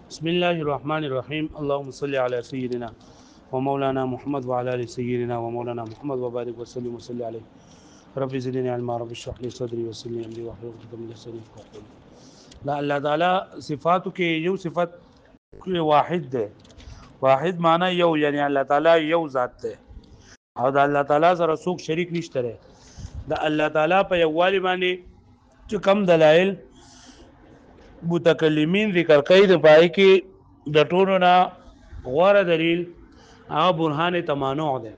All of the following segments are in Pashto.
بسم الله الرحمن الرحيم اللهم صل على سيدنا ومولانا محمد وعلى ال سيدنا ومولانا محمد وبارك وسلم وصل عليه رب زدني علما رب اشرح لي صدري ويسر لي امري واحلل عقدة من لساني يفقهوا قولي. لا الله تعالی صفاتو کې یو صفت واحد ده. واحد معنی یو، یعنی الله تعالی یو ذات ده او د الله تعالی سره څوک شریک نشته ده. د الله تعالی په یووالي باندې چې کم دلایل متکلمین ذکر کوي د پای کې د ټولو نه غوره دلیل هغه برهان تمانع ده.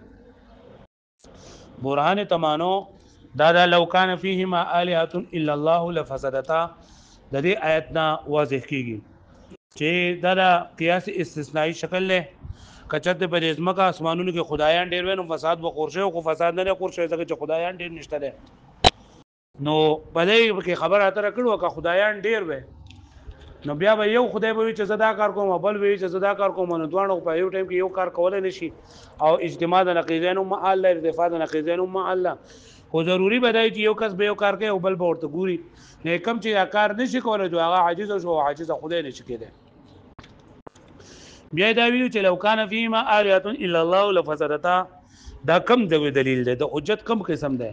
برهان تمانع دا لو کان فیهما الهه الا الله لفسدتا د دې آیت نه واضح کیږي چې دا قیاس استثنایی شکل له کچته په ځمکه اسمانونو کې خدایان ډیر وینو فساد به قرشه او فساد نه قرشه ځکه چې خدایان ډیر نشته ده. نو بلې کې خبر اتره کړو که خدایان ډیر وي نو بیا به یو خدای به چې زدا کار کوم بل به چې زدا کار کوم نو دوه په یو ټیم کې یو کار کولای نشي او اجتماع د نقیضین مع الله ارتفاع د نقیضین مع الله خو ضروری بدای چې یو کس به یو کار کوي او بل به ورته ګوري نه کم چې کار نشي کولای جو هغه عاجز او عاجز خدای نشي کېده. بیا دا ویلو چې لو کان فیما آلیه الا الله لفسدتا دا کم د دلیل ده د حجت کم قسم ده.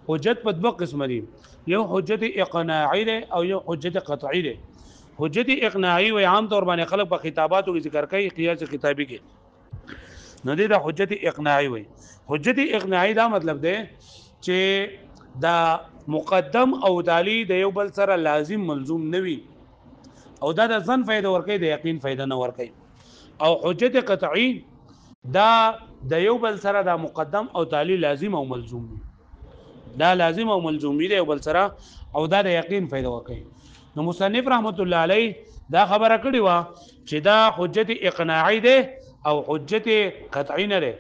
حجت په دوه قسم دي، یو حجت اقناعی ده او یو حجت قطعی ده. حجت اقناعی و عام طور باندې خلک په خطاباتو کې ذکر کوي قیاس خطابی کې نو دې دا حجت اقناعی وي. حجت اقناعی دا مطلب ده چې دا مقدم او دالی د یو بل سره لازم ملزوم نوي او دا د ځن فائدہ ورکوي د یقین فائدہ نه ورکوي. او حجت قطعی دا د یو بل سره دا مقدم او دالی لازم او ملزوم وي، دا لازم او ملزوم دی یو بل سره او دا د یقین فائدہ ورکوي. نو مصنف رحمت الله علیه دا خبره کړې و چې دا حجت اقناعی ده او حجت قطعی نه ده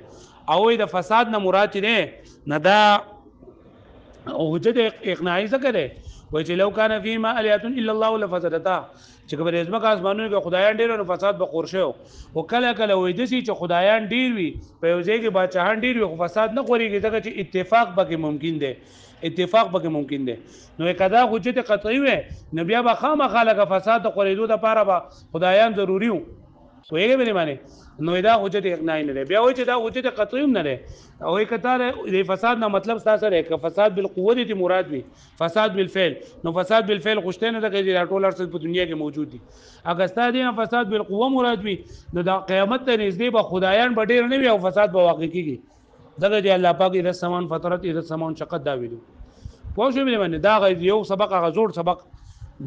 او د فساد نه مراد نه نه دا حجت اقناعی څه ده وای چې لو کان فیما الیه الا الله لفسدتا چې کبر ازمکه اسمانونو کې خدایان ډیر او فساد به قرشه او کله کله وای د چې خدایان ډیر وي په یو ځای کې بادشاہان ډیر وي خو فساد نه خوريږي ځکه چې اتفاق به ممکن ده، اتفاق به ممکن ده. نو کدا حجت قطعی وي نو بیا به خامخا لکه فساد د خورېدو لپاره به خدایان ضروری وو ویګه به معنی نو دا حجت اقناعی نه ده. بیا وای چې دا حجت قطعی نه ده او کته د فساد نه مطلب تاسو لري ک فساد بالقوه دي مراد وي فساد بالفعل نو فساد بالفعل خوشته نه ده چې ټول ارڅ په دنیا کې موجود دي. اګه ستاسو نه فساد بالقوه مراد وي نو دا قیامت ته نږدې به خدایان به ډیر نه وي او فساد به واقع کیږي. دغه دی الله پاک د سمان فطرت د سمان شقت دا ویلو پوه شو باندې دا یو سبق غزور سبق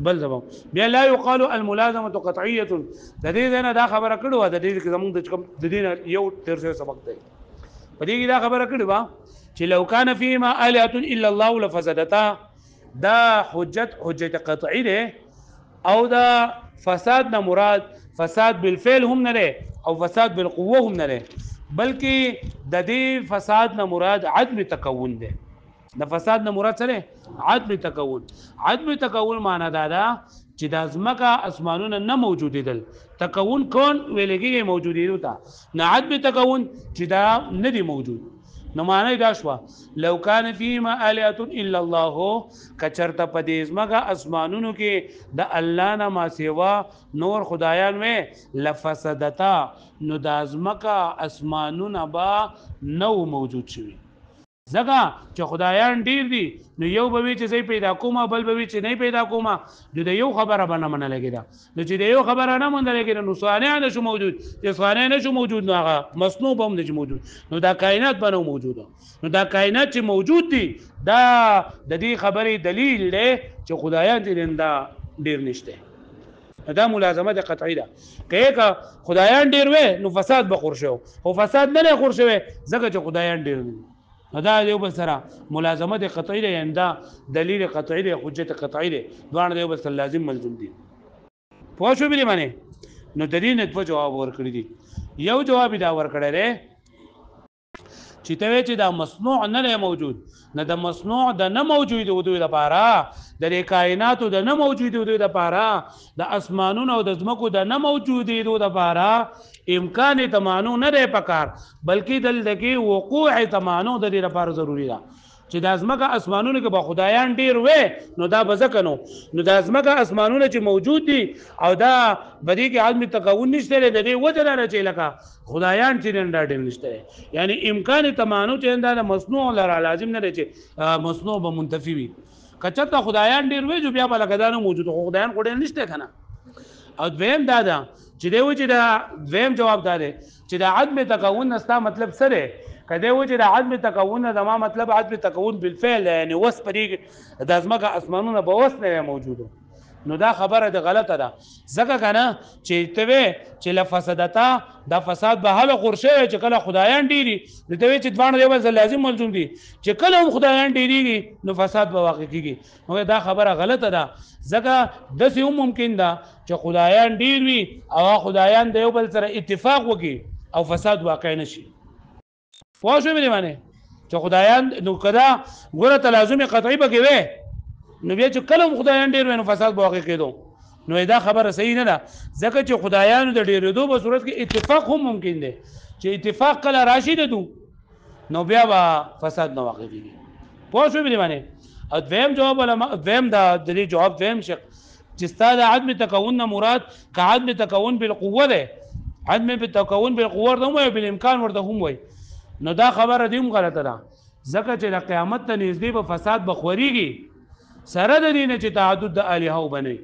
بل سبق. بیا لا يقال الملازمه قطعيه د دې نه دا خبره کړو د دې کې زمونږ د دې یو تر سبق دی په دې کې دا خبره کړو چې لو کان فيما الهه الا الله لفسدتا دا حجت قطعی ده او دا فساد نه مراد فساد بالفعل هم نه او فساد بالقوه هم نه بلکې د دې فساد نه مراد عدم تکون ده. د فساد نه مراد سره عدم تکون. عدم تکون معنی دا ده چې د ازمکه اسمانونه نه موجودیدل. تکون کون ویلګي موجودیدو تا نه عدم تکون چې دا نه دی موجود. نو معنی دا شو لو کان فیما الهه الا الله کچرته په دې ازمکه اسمانونو کې د الله نه ما سیوا نور خدایان وې لفسدتا نو د ازمکه اسمانونه با نو موجود شوی ځکه چې خدایان ډیر دي نو یو به وی چې زی پیدا کومه بل به وی چې نه پیدا کومه د یو خبره باندې منه لګیدا نو چې د یو خبره نه مونږ لګیدا نو صانع نه شو موجود چې صانع نه شو موجود نو هغه مصنوع هم نه موجود نو دا کائنات باندې موجود نو دا کائنات چې موجود دي دا د دې خبرې دلیل دی چې خدایان دې دا ډیر نشته. دا ملازمه قطعی ده که خدایان ډیر وې نو فساد به خورشو او فساد نه خورشوي ځکه چې خدایان ډیر دي. دا یو بل سره ملازمه قطعی ده یعنی دا دلیل قطعی ده حجت قطعی ده دوه یو بل سره لازم ملزوم دي. پوه شو به معنی نو د دې نه په جواب ورکړی دي. یو جواب دا ورکړی دی چې ته چې دا مصنوع نه موجود نه د مصنوع د نه موجود دوی لپاره د کائناتو د نه موجود دوی لپاره د اسمانونو او د ځمکو د نه موجود دوی لپاره امکان تمانو نه دی پکار بلکې دلته کې وقوع تمانو د دې لپاره ضروری ده چې د ازمکه اسمانونو کې به خدایان ډیر وې نو دا به ځکه نو د ازمکه اسمانونه چې موجود دي او دا بدی کې عدم تکون نشته د دې وجه لري چې لکه خدایان چې نن ډیر نشته یعنی امکان تمانو چې دا مصنوع لره لازم نه دی چې مصنوع به منتفی وي کچته خدایان ډیر وې جو بیا به لګدانو موجود خدایان خو ډیر نشته کنه او دویم دا ده چې دی و چې دا دویم جواب دا دی چې د عدم تکون نستا مطلب څه دی کدی و چې د عدم تکون د ما مطلب عدم تکون بالفعل یعنی وس پرې د ازمکه اسمانونه به وس نه موجودو نو دا خبره د غلطه ده ځکه کنه چې ته چې لفسدتا دا فساد به حل قرشه چې کله خدایان ډیری د ته چې دوانه دی ول لازم ملزوم دي چې کله هم خدایان ډیریږي نو فساد به واقع کیږي نو دا خبره غلطه ده ځکه د څه ممکن ده چې خدایان ډیر وي او خدایان د یو بل سره اتفاق وکړي او فساد واقع نشي پوه شو مې معنی چې خدایان نو کدا ګوره تلازم قطعي بګي وي نو بیا چې کله خدایان ډیر وي نو فساد به واقع کېدو نو دا خبره صحیح نه ده ځکه چې خدایانو د ډیرېدو په صورت کې اتفاق هم ممکن دی چې اتفاق کله راشي دو نو بیا به فساد نه واقع کېږي پوه شو مې معنی او دویم جواب علماء دویم دا د دې جواب دویم شق چې ستاسو د عدم تکون مراد که عدم تکون بالقوه ده عدم بالتکون بالقوه ده هم بالامکان ورته هم وي نو دا خبره دیم غلطه ده ځکه چې د قیامت ته نږدې به فساد بخوريږي سره د دې نه چې تعدد د الهه وبني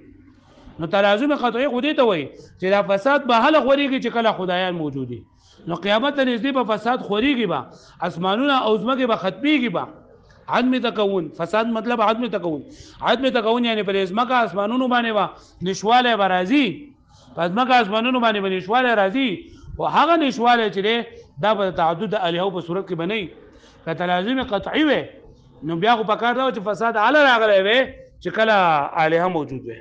نو تلازم قطعي خو دې ته وایي چې دا فساد به هله خوريږي چې کله خدایان موجودي نو قیامت ته نږدې به فساد خوريږي به اسمانونه او ځمکه به ختميږي به عدم تکون فساد مطلب عدم تکون یعنی پر ځمکه اسمانونو باندې وا نشواله برازي په ځمکه اسمانونو باندې نشواله راځي او هغه نشواله چې دا به تعدد الهه په صورت کې بنئ که تلازم قطعي وي نو بیا خو پکار دا چې فساد اعلی راغلی وي چې کله الهه موجود وي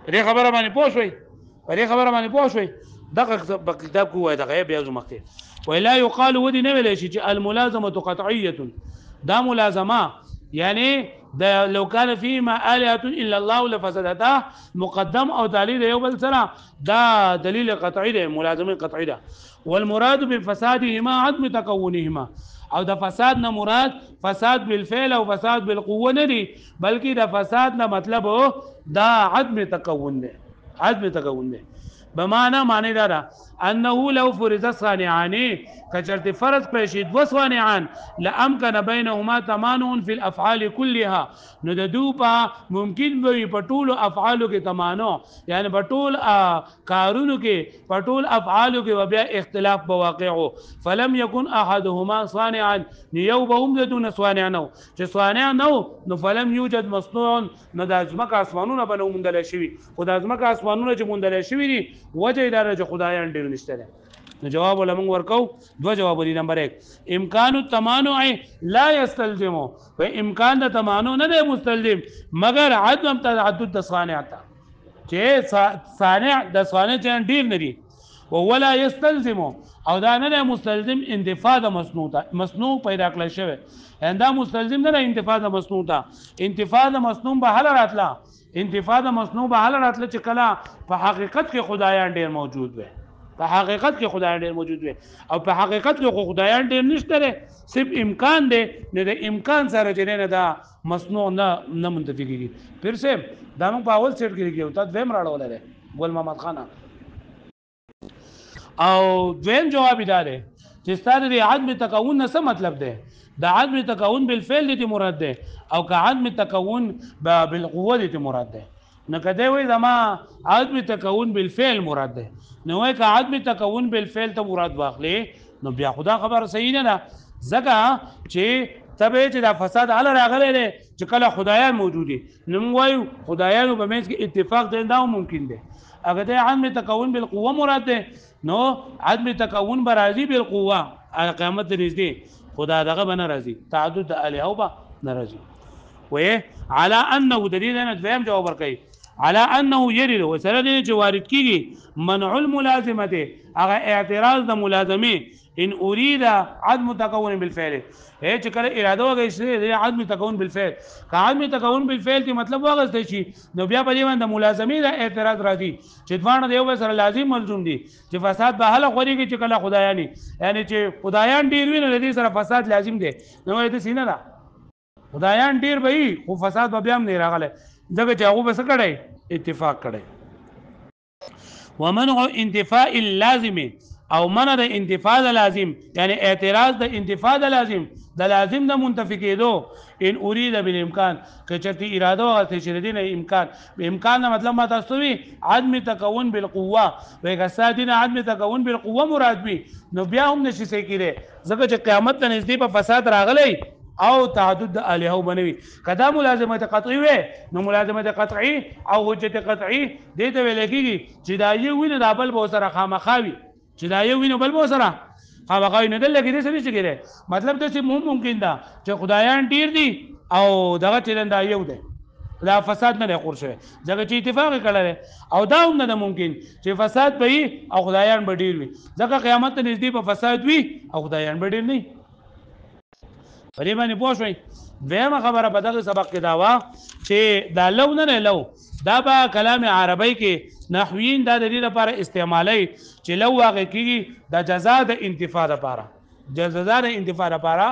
دې خبره باندې پوه شوي دغه کتاب کې وایي دغه بیا زمخته ولا يقال ودي نه ویل شي چې الملازمه قطعيه دا ملازمه يعني دا لو كان فيما آلهة إلا الله لفسدتا مقدم أو دليل يوبل سنة دا دليل قطعي ده ملازمه قطعي ده والمراد بفسادهما عدم تكونهما او د فساد نه مراد فساد بالفعل او فساد بالقوه نه دي بلکې د فساد نه مطلب دا عدم تکون ده بمعنى معنی دا انه لو فرض صانعان کچرت فرض کړی شي دو صانعان لامکن بينهما تمانع في الافعال كلها نو د دوپا ممکن وي په ټول افعالو کې تمانع یعنی په ټول کارونو کې په ټول افعالو کې بیا اختلاف بواقعو فلم يكن احدهما صانعا يوبهم دون صانع نو چې صانع نو فلم يوجد مصنوع نو د ځمکه اسمانونه بنو مندل شوی او د ځمکه اسمانونه چې مندل شوی دي وجه اداره چې خدایان ډیر نشته نو جواب ولمن ورکو دو جواب دي نمبر 1 امکان التمانع لا يستلزم و امکان د تمانع نه دی مستلزم مگر عدم تعدد د صانع تا چې صانع د صانع چې ډیر نه دي ولا يستلزم او دا نه مستلزم انتفاع د مصنوع پیدا کړل شوی اندا مستلزم نه انتفاع د مصنوع تا انتفاع د مصنوع به حل راتلا انتفاع د مصنوع به حل راتله چې کله په حقیقت کې خدایان ډیر موجود وي په حقیقت کې خدایان ډیر موجود وي او په حقیقت کې خدایان ډیر نشته صرف امکان دی نه د امکان سره چې نه دا مصنوع نه منتفي کیږي پھر سے دا موږ په اول سیټ کې کېږو تا دویم راړول لري ګل محمد خان او دویم جواب دا دی چې ستاسو د عدم تکون نه څه مطلب دی دا عدم تکون بالفعل دي مراد ده او که عدم تکون بالقوه دي مراد ده نو کده وای زما عدم تکون بالفعل مراد ده نو وای که عدم تکون بالفعل ته مراد واخلې نو بیا خدا خبر صحیح نه ده ځکه چې تبه چې دا فساد علی راغلی دی چې کله خدایان موجودي نو وای خدایانو په منځ کې اتفاق دی دا ممکن دی اگر د عدم تکون بالقوه مراد ده نو عدم تکون برازي بالقوه قیامت نږدې خدا دغه بنا راضي تعدد الهه وب ناراضي وې على انه دلیل نه دویم جواب ورکړي على انه يرد وسره دې چې وارد کیږي منع الملازمه هغه اعتراض د ملازمه ان اريد عدم تكون بالفعل هي چې کله اراده وکړي چې عدم تكون بالفعل که عدم تكون بالفعل دې مطلب واغسته شي نو بیا په دې باندې ملازمه د اعتراض راځي چې دوانه دیو سره لازم ملزوم دي چې فساد به حل غوړيږي چې کله خدایانی یعنی چې خدایان ډیر ویني دې سره فساد لازم دي نو دې سینه خدایان ډیر به وي خو فساد به بیا هم نه راغلی ځکه چې هغه به څه کړی اتفاق کړی ومنع انتفاء اللازم او منع د انتفاع د لازم یعنی اعتراض د انتفاع د لازم د لازم د منتفی کېدو ان اريد بالامکان که چرته اراده او تشریدین امکان امکان دا مطلب ما تاسو وی عدم تکون بالقوه وای کسادین عدم تکون بالقوه مراد وی نو بیا هم نشي سې کېره ځکه چې قیامت ته نږدې په فساد راغلی او تعدد د الهو بنوي کدا ملازمت قطعي وي نو ملازمت قطعي او حجت قطعي دې ته ویل کېږي چې دا یو ویني د بل بو سره خامخاوي چې دا یو ویني بل بو سره خامخاوي نه دلته کې څه نشي کېږي مطلب دا چې ممکن ده چې خدایان ډیر دي او دغه چې دا یو دی دا فساد نه خور شوی ځکه چې اتفاق کړل او دا هم نه ممکن چې فساد به او خدایان به ډیر وي ځکه قیامت ته نږدې په فساد وي او خدایان به ډیر نه پرې باندې پوه شئ دویمه خبره په دغه سبق کې دا وه چې دا لو نه لو دا به کلام عربی کې نحویین دا د دې لپاره استعمالوي چې لو واقع کېږي د جزا د انتفاع لپاره جزا د انتفاع لپاره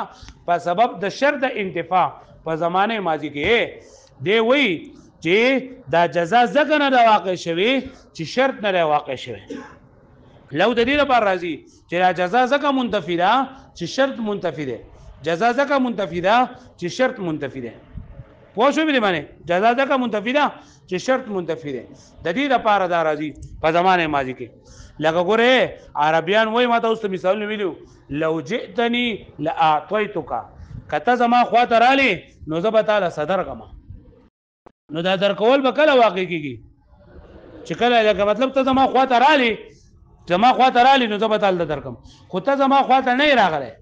په سبب د شر د انتفاع په زمانه ماضی کې دی وی چې دا جزا ځکه نه د واقع شوي چې شرط نه واقع شوي لو د دې لپاره راځي چې دا جزا ځکه منتفی ده چې شرط منتفی ده جزا ځکه منتفی ده چې شرط منتفی ده پوه شو به معنی جزا ځکه منتفی ده چې شرط منتفی ده د دې لپاره دا راځي په زمانه ماضی کې لکه ګوره عربیان وای ما ته اوس مثال ویلو لو جئتني لاعطيتك کته زما خواته رالی نو زه به تعالی صدر کما نو دا درکول به کله واقع کیږي چې کله لکه مطلب ته زما خواته رالی نو زه به تعالی درکم خو ته زما خواته نه راغلی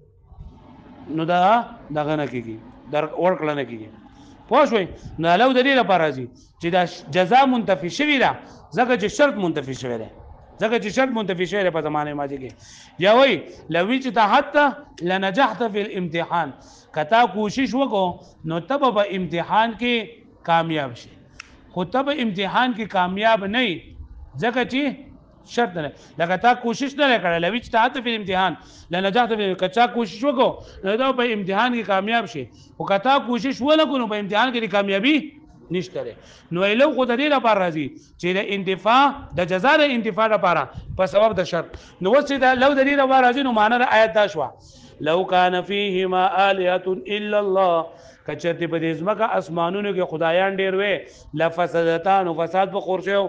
نو دا دغه نه کیږي در ورکړه نه کیږي پوه شوي نو لو د دې لپاره راځي چې دا جزا منتفی شوي ده ځکه چې شرط منتفی شوی ده ځکه چې شرط منتفی شوی په زمانه ماضی کې یا وای لو اجتهدت لنجحت في الامتحان کتا کوشش وکړو نو تب په امتحان کې کامیاب شي خو تب امتحان کې کامیاب نه ځکه چې شرط نه لکه تا کوشش نه کړې لوي چې ته په امتحان لنجحت په کچا کوشش وکړو نو دا په امتحان کې کامیاب شي او کتا کوشش ونه کړو په امتحان کې کامیابی نشته نو ایلو خو د دې لپاره راځي چې د انتفاع د جزا د انتفاع لپاره په سبب د شرط نو وڅ دا لو د دې لپاره راځي نو معنی د آیت دا شو لو کان فیهما آلهه الا الله کچته په دې ځمکه اسمانونو کې خدایان ډیر وې لفسدتا نو فساد به خور شو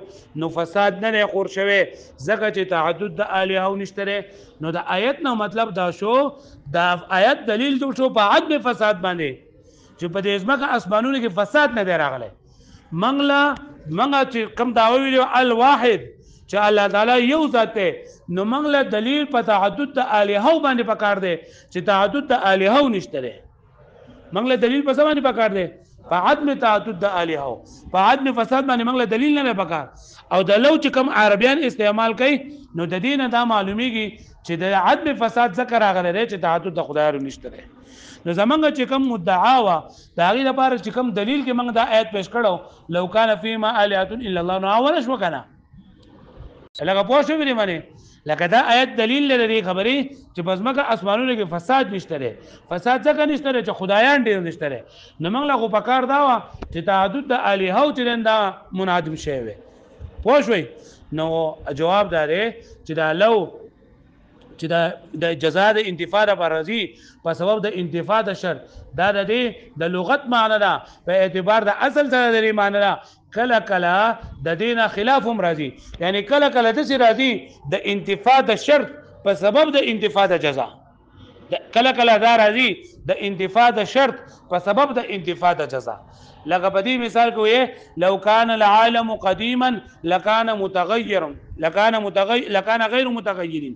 نو فساد نه خور شوی ځکه چې تعدد د الهو نشته نو د آیت نو مطلب دا شو دا آیت دلیل جو شو په عدم فساد باندې چې په دې ځمکه اسمانونو کې فساد نه دی راغلی منګه چې کم داوی ویلو الواحد چې الله تعالی یو ذات دی نو منګله دلیل په تعدد د الهو باندې پکار دی چې تعدد د الهو نشته دی منګله دلیل په څه باندې پکار دی په عدم تعدد د الهو په عدم فساد باندې منګله دلیل نه پکار او د لو چې کم عربیان استعمال کوي نو د دین دا معلومیږي چې د عدم فساد ذکر راغلی دی چې تعدد د خدایانو نشته دی نو زمونږ چې کم مدعا وا د هغې لپاره چې کم دلیل کې موږ دا آیت پیش کړو لو کان فیما آلهة الا الله نو اول شو کنه لکه پوه شو ویلې منې لکه دا آیت دلیل لري خبرې چې په ځمکه اسمانونو کې فساد نشته دی فساد ځکه نشته دی چې خدایان ډېر نشته دی نو موږ له خو پکار دا وه چې تعدد د الهو چې دا منادم شوی وی پوه شوئ نو جواب دا دی چې دا لو چې د جزا د انتفاع لپاره راځي په سبب د انتفاع د شر دا د دې د لغت معنی ده په اعتبار د اصل سره د دې معنی ده کله کله د دین خلاف هم راځي یعنی کله کله داسې راځي د انتفاع د شر په سبب د انتفاع د جزا کله کله دا راځي د انتفاع د شرط په سبب د انتفاع د جزا لکه په دې مثال کې وي لو کان العالم قدیما لکان غیر متغیر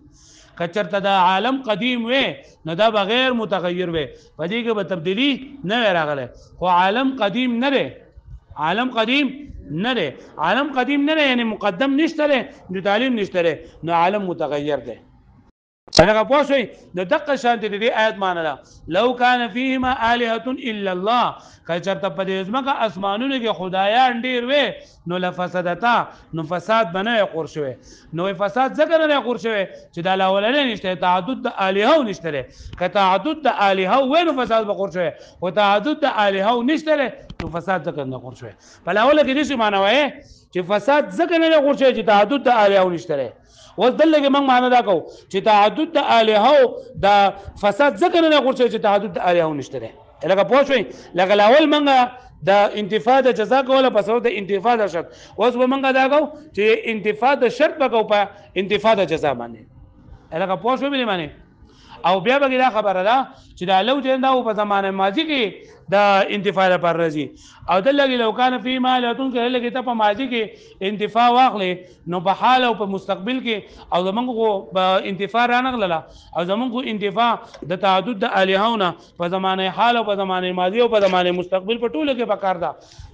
کچرته دا عالم قدیم وي نو دا بغیر متغیر وي په دې کې به تبدیلی نه راغله خو عالم قدیم نه دی عالم قدیم نه دی عالم قدیم نه دی یعنی مقدم نشته دی نو تعلیم نشته دی نو عالم متغیر دی هغه پوښوي د دقه شانت دې آیت معنی ده لو کان فیهما الهه الا الله که چرته په دې ځمکه اسمانونو کې خدایان ډیر وي نو لفسدتا نو فساد بنه قور شوی نو فساد ذکر نه قور شوی چې د الاولنې نشته تعدد د الهه نشته که تعدد د الهه وینو فساد بقور شوی او تعدد د الهه نشته نو فساد ذکر نه قور شوی په الاول کې دې معنی وایي چې فساد ذکر نه قور شوی چې تعدد د الهه نشته اوس دلته موږ معنا دا کوو چې تعدد د الهو د فساد ذکر نه غوښتل چې تعدد د الهو نشته لکه پوه شئ لکه الاول موږ د انتفاع د جزا کوله په سبب د انتفاع د شرط اوس به موږ دا کوو چې انتفاع د شرط به کوو په انتفاع د جزا باندې لکه پوه شئ به معنی او بیا به دا خبره ده چې دا لو چې دا په زمانه ماضی کې د انتفاع لپاره راځي او دلته لو کان فی ما لاتون کې لګی ته په ماضی کې انتفاع واخلې نو په حال او په مستقبل کې او زمونږ په انتفاع رانغله او زمونږ انتفاع د تعدد د الهونه په زمانه حال او په زمانه ماضی او په زمانه مستقبل په ټولو کې پکار ده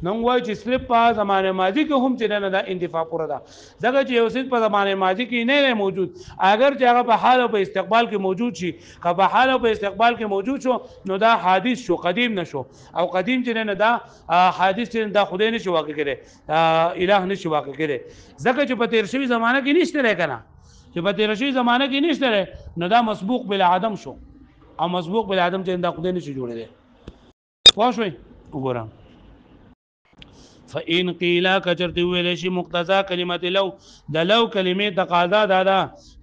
نو وایي چې صرف په زمانه ماضی کې هم چې نه د انتفاع پوره ده ځکه چې یو څه په زمانه ماضی کې نه موجود اگر چې هغه په حال او په استقبال کې موجود شي که په حال او په استقبال کې موجود شو نو دا حادث شو قدیم نشو او قدیم چې نه دا حادث چې دا خدای نشي واقع کړي الہ نشي واقع کړي ځکه چې په تیر شوی زمانه کې نشته رې کنه چې په تیر شوی زمانه کې نشته رې نو دا مسبوق بل عدم شو او مسبوق بل عدم چې دا خدای نشي جوړېده پوه شئ وګورم فإن قيل كجرت ویل شي مقتضا کلمت لو د لو کلمې تقاضا دا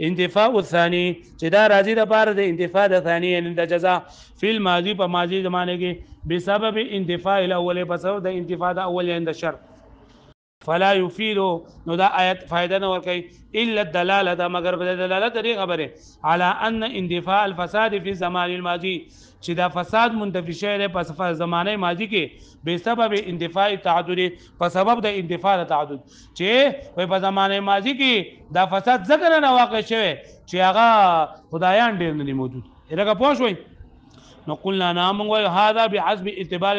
انتفاء الثاني چې دا راځي د بار د انتفاء د ثاني ان د جزاء فی الماضی په ماضی زمانه کې بسبب انتفاء الاول په سبب د انتفاء د اول عند شرط فلا يفيد نو دا آیت فائدہ نه ور کوي الا الدلاله دا مگر په دلالت لري خبره على ان اندفاع الفساد في زمان الماضي چې دا فساد منتفی شوی په زمانه ماضی کې به سبب اندفاع تعدد په سبب د اندفاع تعدد چې په زمانه ماضی کې دا فساد ذکر نه واقع شوی چې هغه خدایان ډیر نه موجود لکه پوه شئ نو قلنا نعم وهذا بحسب اعتبار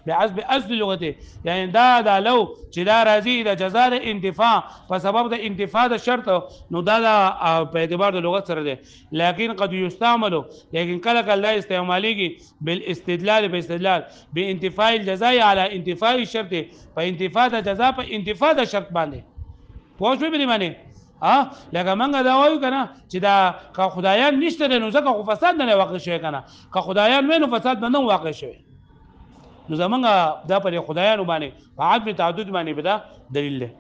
بحسب اصل لغته يعني دا لو چې دا راځي د جزاء د انتفاع په سبب د انتفاع د شرط نو دا په اعتبار د لغت سره ده لكن قد يستعمل لیکن کله کله استعماليږي بالاستدلال باستدلال بانتفاع الجزاء على انتفاع الشرط په انتفاع د جزاء په انتفاع د شرط باندې پوه شئ به معنی لکه منګه دا وایو کنه چې دا که خدایان نشته نو ځکه خو فساد نه واقع شوی کنه که خدایان وینو فساد نه واقع شوی نو زمونږ دا پر خدایانو باندې په عدم تعدد باندې بدا دلیل ده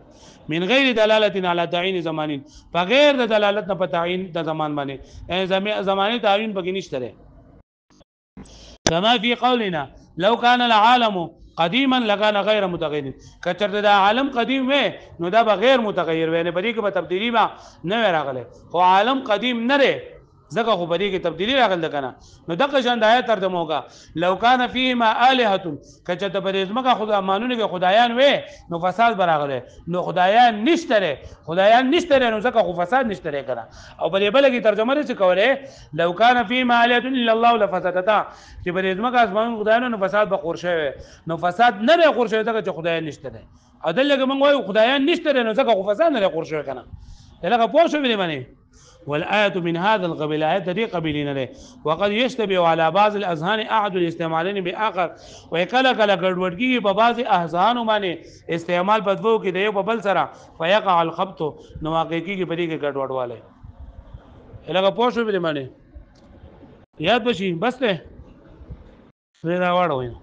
من غیر دلاله علی تعین زمان بغیر د دلالت نه په تعین د زمان باندې زمانی تعین پکې نشته كما في قولنا لو كان العالم قدیما لکان غیر متغیر کچرته دا عالم قدیم وې نو دا بغیر متغیر وې نه بدی کې به تبدیلی ما نه راغله خو عالم قدیم نه لري ځکه خو بدی کې تبدیلی راغله کنه نو دغه شان د آیت ترجمه وکا لو کان فیهما الهه کچته په دې ځمکه خدای مانونه کې خدایان وې نو فساد براغله نو خدایان نشته نو ځکه خو فساد نشته کنه او په دې بل کې ترجمه لري کوله لو کان فیهما الهه الا الله لفسدتا چې په دې ځمکه اسمان خدایانو نو فساد به خور شوی نو فساد نه خور شوی ځکه چې خدایان نشته او دلته موږ وایو خدایان نشته نو ځکه خو فساد نه خور شوی کنه لکه پوه شو به معنی والآية من هذا القبيل آيات دي قبيلين له وقد يشتبه على بعض الأذهان أحد الاستعمالين بآخر ويكلا كلا ګډوډګي په بعض اذهان باندې استعمال بدوو کې دی په بل سره فيقع الخبط نو حقيقي کې پدې کې ګډوډواله لکه پوه شو به معنی یاد بشي بس ته دا واړو